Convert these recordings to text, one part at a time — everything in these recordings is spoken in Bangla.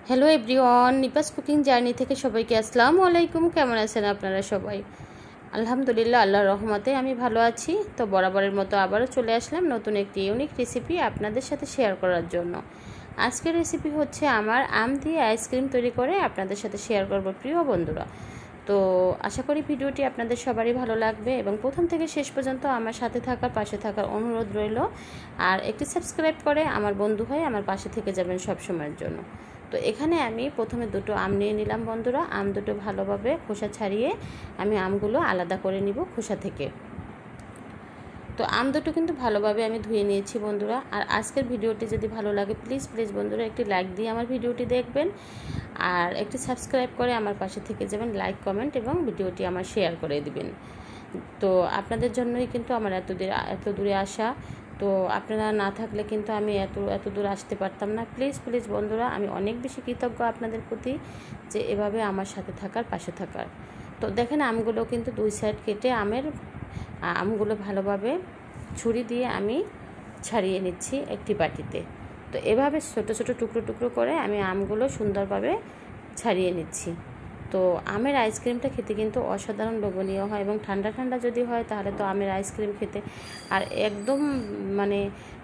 হ্যালো এভরিওয়ান, নিপাস কুকিং জার্নি থেকে সবাইকে আসসালামু আলাইকুম। কেমন আছেন আপনারা সবাই? আলহামদুলিল্লাহ, আল্লাহর রহমতে আমি ভালো আছি। তো বরাবরের মতো আবারও চলে আসলাম নতুন একটি ইউনিক রেসিপি আপনাদের সাথে শেয়ার করার জন্য। আজকের রেসিপি হচ্ছে আমার আম দিয়ে আইসক্রিম তৈরি করে আপনাদের সাথে শেয়ার করব প্রিয় বন্ধুরা। তো আশা করি ভিডিওটি আপনাদের সবারই ভালো লাগবে এবং প্রথম থেকে শেষ পর্যন্ত আমার সাথে থাকার পাশে থাকার অনুরোধ রইল। আর একটি সাবস্ক্রাইব করে আমার বন্ধু হয়ে আমার পাশে থেকে যাবেন সব সময়ের জন্য। তো এখানে আমি প্রথমে দুটো আম নিয়ে নিলাম বন্ধুরা। আম দুটো ভালোভাবে খোসা ছাড়িয়ে আমি আমগুলো আলাদা করে নিব খোসা থেকে। তো আম দুটো কিন্তু ভালোভাবে আমি ধুয়ে নিয়েছি বন্ধুরা। আর আজকের ভিডিওটি যদি ভালো লাগে প্লিজ বন্ধুরা একটি লাইক দিয়ে আমার ভিডিওটি দেখবেন আর একটি সাবস্ক্রাইব করে আমার পাশে থেকে যাবেন, লাইক কমেন্ট এবং ভিডিওটি আমার শেয়ার করে দিবেন। তো আপনাদের জন্যই কিন্তু আমার এত দূরে আসা। তো আপনারা না থাকলে কিন্তু আমি এত দূর আসতে পারতাম না। প্লিজ বন্ধুরা, আমি অনেক বেশি কৃতজ্ঞ আপনাদের প্রতি যে এভাবে আমার সাথে থাকার, পাশে থাকার। তো দেখেন আমগুলো কিন্তু দুই সাইড কেটে আমগুলো ভালোভাবে ছুরি দিয়ে আমি ছাড়িয়ে নিচ্ছি একটি বাটিতে। তো এভাবে ছোট ছোট টুকরো করে আমি আমগুলো সুন্দরভাবে ছাড়িয়ে নিচ্ছি। তো আমের আইসক্রিমটা খেতে কিন্তু অসাধারণ লোভনীয় হয় এবং ঠান্ডা ঠান্ডা যদি হয় তাহলে তো আমের আইসক্রিম খেতে আর একদম মানে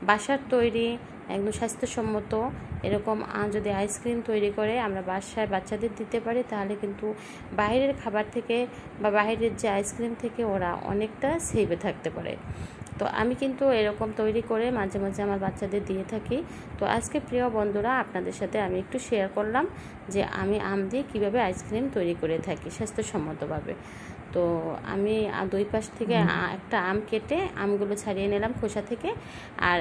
বাসার তৈরি একদম স্বাস্থ্যসম্মত এরকম যদি আইসক্রিম তৈরি করে আমরা বাসায় বাচ্চাদের দিতে পারি তাহলে কিন্তু বাইরের খাবার থেকে বা বাইরের যে আইসক্রিম থেকে ওরা অনেকটা সেভে থাকতে পারে। তো আমি কিন্তু এরকম তৈরি করে মাঝে মাঝে আমার বাচ্চাদের দিয়ে থাকি। তো আজকে প্রিয় বন্ধুরা আপনাদের সাথে আমি একটু শেয়ার করলাম যে আমি আম দিয়ে কীভাবে আইসক্রিম তৈরি করে থাকি স্বাস্থ্যসম্মতভাবে। তো আমি দুই পাশ থেকে একটা আম কেটে আমগুলো ছাড়িয়ে নিলাম খোসা থেকে। আর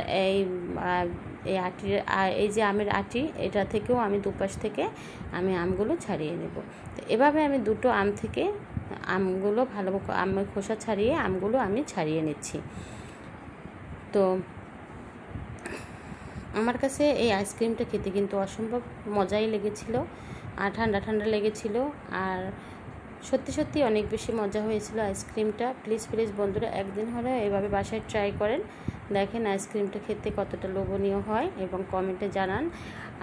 এই যে আমের আটি এটা থেকেও আমি দুপাশ থেকে আমি আমগুলো ছাড়িয়ে নেব। তো এভাবে আমি দুটো আম থেকে আমগুলো আমের খোসা ছাড়িয়ে আমগুলো আমি ছাড়িয়ে নিচ্ছি। তো আমার কাছে এই আইসক্রিমটা খেতে কিন্তু অসম্ভব মজাই লেগেছিল আর ঠান্ডা ঠান্ডা লেগেছিল আর সত্যি অনেক বেশি মজা হয়েছিল আইসক্রিমটা। প্লিজ বন্ধুরা একদিন হলে এভাবে বাসায় ট্রাই করেন, দেখেন আইসক্রিমটা খেতে কতটা লোভনীয় হয় এবং কমেন্টে জানান।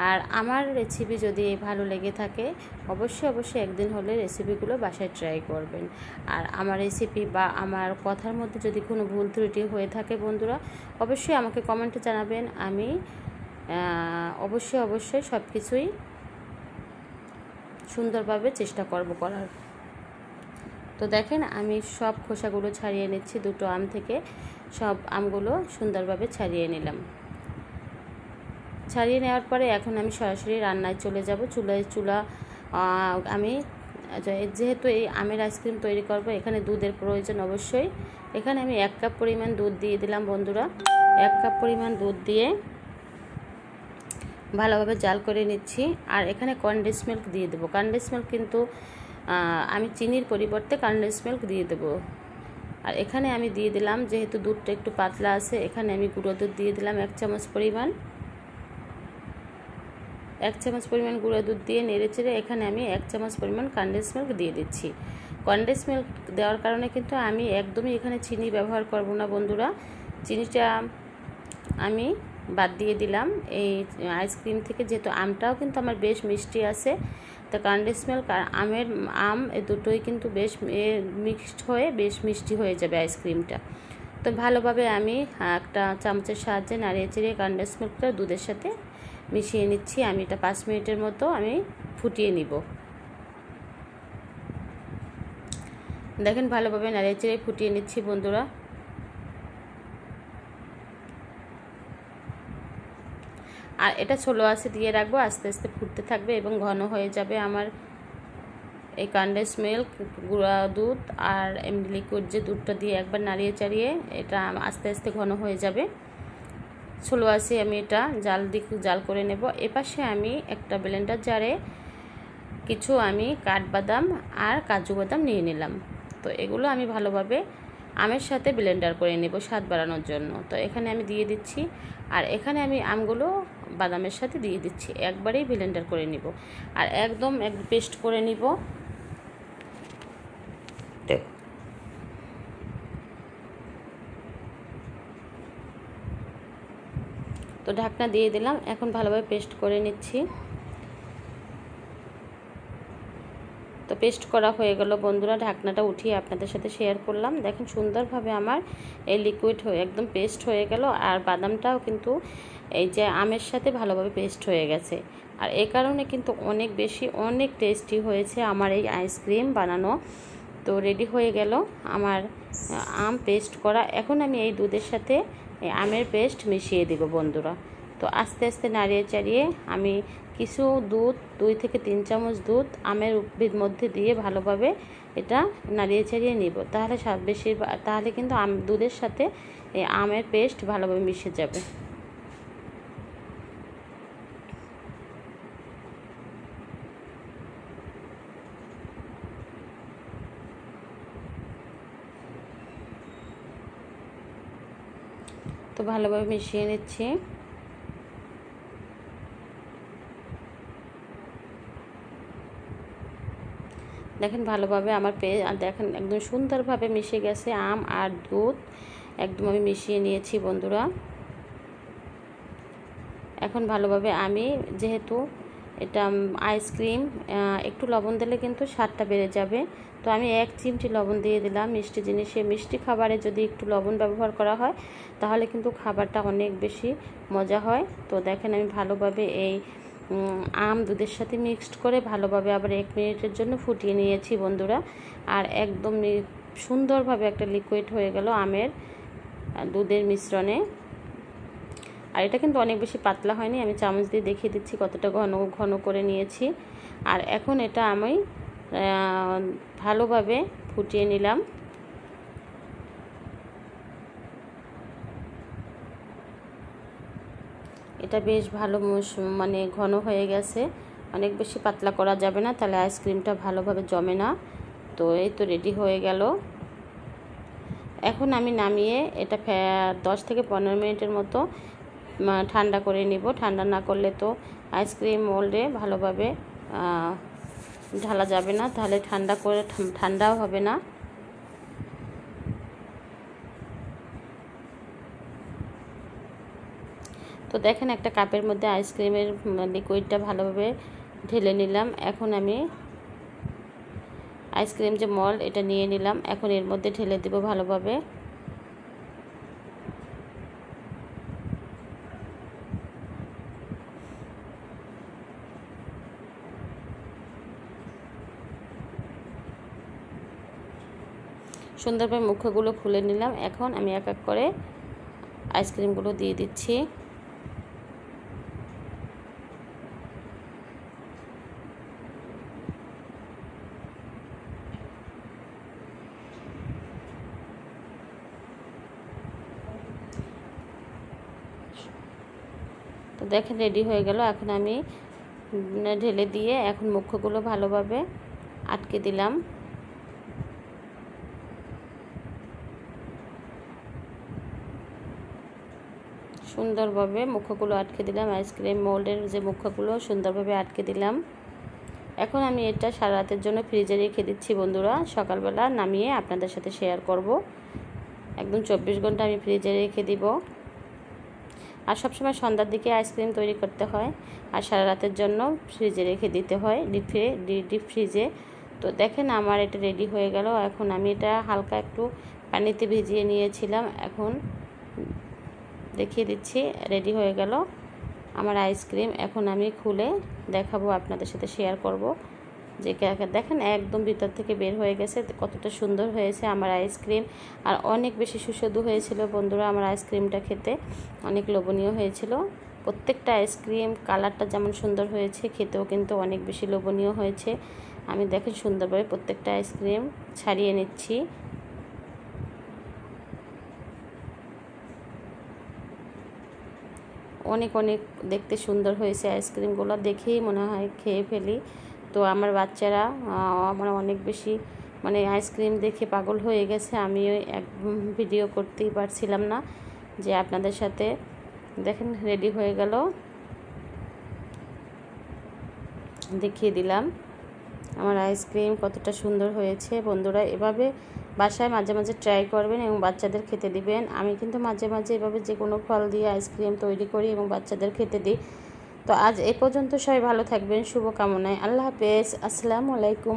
আর আমার রেসিপি যদি ভালো লেগে থাকে অবশ্যই একদিন হলে রেসিপিগুলো বাসায় ট্রাই করবেন। আর আমার রেসিপি বা আমার কথার মধ্যে যদি কোনো ভুল ত্রুটি হয়ে থাকে বন্ধুরা অবশ্যই আমাকে কমেন্টে জানাবেন। আমি অবশ্যই সব কিছুই সুন্দরভাবে চেষ্টা করব করার। তো দেখেন আমি সব খোসাগুলো ছাড়িয়ে নিচ্ছি দুটো আম থেকে। সব আমগুলো সুন্দরভাবে ছাড়িয়ে নিলাম। ছাড়িয়ে নেওয়ার পরে এখন আমি সরাসরি রান্নায় চলে যাব। চুলা আমি যেহেতু এই আমের আইসক্রিম তৈরি করব এখানে দুধের প্রয়োজন অবশ্যই। এখানে আমি 1 কাপ পরিমাণ দুধ দিয়ে দিলাম বন্ধুরা। 1 কাপ পরিমাণ দুধ দিয়ে ভালোভাবে জাল করে নিচ্ছি। আর এখানে কনডেন্স মিল্ক দিয়ে দেবো। কনডেন্স মিল্ক কিন্তু আমি চিনির পরিবর্তে কনডেন্স মিল্ক দিয়ে দেবো। আর এখানে আমি দিয়ে দিলাম, যেহেতু দুধটা একটু পাতলা আছে, এখানে আমি গুঁড়ো দুধ দিয়ে দিলাম 1 চামচ পরিমাণ। 1 চামচ পরিমাণ গুঁড়ো দুধ দিয়ে নেড়েচেড়ে এখানে আমি 1 চামচ পরিমাণ কনডেন্স মিল্ক দিয়ে দিচ্ছি। কনডেন্স মিল্ক দেওয়ার কারণে কিন্তু আমি একদমই এখানে চিনি ব্যবহার করব না বন্ধুরা। চিনিটা আমি বাদ দিয়ে দিলাম এই আইসক্রিম থেকে, যেহেতু আমটাও কিন্তু আমার বেশ মিষ্টি আছে। তো কনডেন্স মিল্ক আর আম এই দুটোই কিন্তু বেশ মিক্সড হয়ে বেশ মিষ্টি হয়ে যাবে আইসক্রিমটা। তো ভালোভাবে আমি একটা চামচের সাহায্যে নাড়িয়ে চেড়িয়ে কনডেন্স মিল্কটা দুধের সাথে মিশিয়ে নিচ্ছি। আমি এটা 5 মিনিটের মতো আমি ফুটিয়ে নিব। দেখেন ভালোভাবে নাড়িয়ে চেড়ে ফুটিয়ে নিচ্ছি বন্ধুরা। আর এটা ছোলো আঁচে দিয়ে রাখবো, আস্তে আস্তে ফুটতে থাকবে এবং ঘন হয়ে যাবে আমার এই কনডেন্স মিল্ক, গুঁড়া দুধ আর এমনি লিকুইড যে দুধটা দিয়ে একবার নাড়িয়ে চাড়িয়ে এটা আস্তে আস্তে ঘন হয়ে যাবে। ছোলো আঁচে আমি এটা জাল করে নেব। এপাশে আমি একটা ব্লেন্ডার জারে কিছু আমি কাঠবাদাম আর কাজু বাদাম নিয়ে নিলাম। তো এগুলো আমি ভালোভাবে আমের সাথে ব্লেন্ডার করে নেব স্বাদ বাড়ানোর জন্য। তো এখানে আমি দিয়ে দিচ্ছি আর এখানে আমি আমগুলো বাদামের সাথে দিয়ে দিচ্ছি। একবারেই ব্লেন্ডার করে নিব আর একদম পেস্ট করে নিব। তো ঢাকনা দিয়ে দিলাম, এখন ভালোভাবে পেস্ট করে নিচ্ছি। তো পেস্ট করা হয়ে গেল বন্ধুরা, ঢাকনাটা উঠিয়ে আপনাদের সাথে শেয়ার করলাম। দেখেন সুন্দরভাবে আমার এই লিকুইড হয়ে একদম পেস্ট হয়ে গেল, আর বাদামটাও কিন্তু এই যে আমের সাথে ভালোভাবে পেস্ট হয়ে গেছে। আর এই কারণে কিন্তু অনেক টেস্টি হয়েছে আমার এই আইসক্রিম বানানো। তো রেডি হয়ে গেল আমার আম পেস্ট করা। এখন আমি এই দুধের সাথে এই আমের পেস্ট মিশিয়ে দেব বন্ধুরা। তো আস্তে আস্তে নাড়িয়ে চাড়িয়ে আমি কিছু দুধ 2 থেকে 3 চামচ দুধ আমের মধ্যে দিয়ে ভালোভাবে এটা নাড়িয়ে চাড়িয়ে নিব। তাহলে কিন্তু দুধের সাথে এই আমের পেস্ট ভালোভাবে মিশে যাবে। তো ভালোভাবে মিশিয়ে নিচ্ছি। দেখেন ভালোভাবে আমার দেখেন একদম সুন্দরভাবে মিশে গেছে আম আর দুধ, একদম আমি মিশিয়ে নিয়েছি বন্ধুরা। এখন ভালোভাবে আমি যেহেতু এটা আইসক্রিম, একটু লবণ দিলে কিন্তু স্বাদটা বেড়ে যাবে। তো আমি 1 চিমটি লবণ দিয়ে দিলাম। মিষ্টি জিনিসে, মিষ্টি খাবারে যদি একটু লবণ ব্যবহার করা হয় তাহলে কিন্তু খাবারটা অনেক বেশি মজা হয়। তো দেখেন আমি ভালোভাবে এই আম দুধের সাথে মিক্সড করে ভালোভাবে আবার 1 মিনিটের জন্য ফুটিয়ে নিয়েছি বন্ধুরা। আর একদম সুন্দরভাবে একটা লিকুইড হয়ে গেল আমের দুধের মিশ্রণে। আর এটা কিন্তু অনেক বেশি পাতলা হয়নি, আমি চামচ দিয়ে দেখিয়ে দিচ্ছি কতটা ঘন করে নিয়েছি। আর এখন এটা আমি ভালোভাবে ফুটিয়ে নিলাম। এটা বেশ ভালো মানে ঘন হয়ে গেছে, অনেক বেশি পাতলা করা যাবে না, তাহলে আইসক্রিমটা ভালোভাবে জমে না। তো এই তো রেডি হয়ে গেল। এখন আমি নামিয়ে এটা 10 থেকে 15 মিনিটের মতো ঠান্ডা করে নিব। ঠান্ডা না করলে তো আইসক্রিম মোল্ডে ভালোভাবে ঢালা যাবে না, তাহলে ঠান্ডাও হবে না। তো দেখেন একটা কাপের মধ্যে আইসক্রিমের লিকুইডটা ভালোভাবে ঢেলে নিলাম। এখন আমি আইসক্রিম যে মোল্ড এটা নিয়ে নিলাম, এখন এর মধ্যে ঢেলে দিব ভালোভাবে। সুন্দরভাবে মুখগুলো খুলে নিলাম। এখন আমি এক এক করে আইসক্রিমগুলো দিয়ে দিচ্ছি। তো দেখেন রেডি হয়ে গেল। এখন আমি ঢেলে দিয়ে এখন মুখগুলো ভালোভাবে আটকে দিলাম। সুন্দরভাবে মুখগুলো আটকে দিলাম, আইসক্রিম মোল্ডের যে মুখগুলো সুন্দরভাবে আটকে দিলাম। এখন আমি এটা সারা রাতের জন্য ফ্রিজে রেখে দিচ্ছি বন্ধুরা। সকালবেলা নামিয়ে আপনাদের সাথে শেয়ার করব। একদম 24 ঘন্টা আমি ফ্রিজে রেখে দিব। আর সবসময় সন্ধ্যার দিকে আইসক্রিম তৈরি করতে হয়, আর সারা রাতের জন্য ফ্রিজে রেখে দিতে হয় ডিপ ফ্রিজে। তো দেখেন আমার এটা রেডি হয়ে গেল। এখন আমি এটা হালকা একটু পানিতে ভিজিয়ে নিয়েছিলাম, এখন দেখিয়ে দিচ্ছি রেডি হয়ে গেল আমার আইসক্রিম। এখন আমি খুলে দেখাবো, আপনাদের সাথে শেয়ার করব যে দেখেন একদম ভিতর থেকে বের হয়ে গেছে, কতটা সুন্দর হয়েছে আমার আইসক্রিম। আর অনেক বেশি সুস্বাদু হয়েছিল বন্ধুরা, আমার আইসক্রিমটা খেতে অনেক লোভনীয় হয়েছিল। প্রত্যেকটা আইসক্রিম কালারটা যেমন সুন্দর হয়েছে, খেতেও কিন্তু অনেক বেশি লোভনীয় হয়েছে। আমি দেখেন সুন্দরভাবে প্রত্যেকটা আইসক্রিম ছাড়িয়ে নিচ্ছি। অনেক দেখতে সুন্দর হয়েছে আইসক্রিমগুলো, দেখেই মনে হয় খেয়ে ফেলি। তো আমার বাচ্চারা আমার অনেক বেশি মানে আইসক্রিম দেখে পাগল হয়ে গেছে। আমিও এক ভিডিও করতেই পারছিলাম না যে আপনাদের সাথে। দেখেন রেডি হয়ে গেল, দেখিয়ে দিলাম আমার আইসক্রিম কতটা সুন্দর হয়েছে। বন্ধুরা এভাবে বাসায় মাঝে মাঝে ট্রাই করবেন এবং বাচ্চাদের খেতে দিবেন। আমি কিন্তু মাঝে মাঝে এভাবে যে কোনো ফল দিয়ে আইসক্রিম তৈরি করি এবং বাচ্চাদের খেতে দিই। তো আজ এ পর্যন্ত, সবাই ভালো থাকবেন শুভকামনায়। আল্লাহ হাফেজ, আসসালামু আলাইকুম।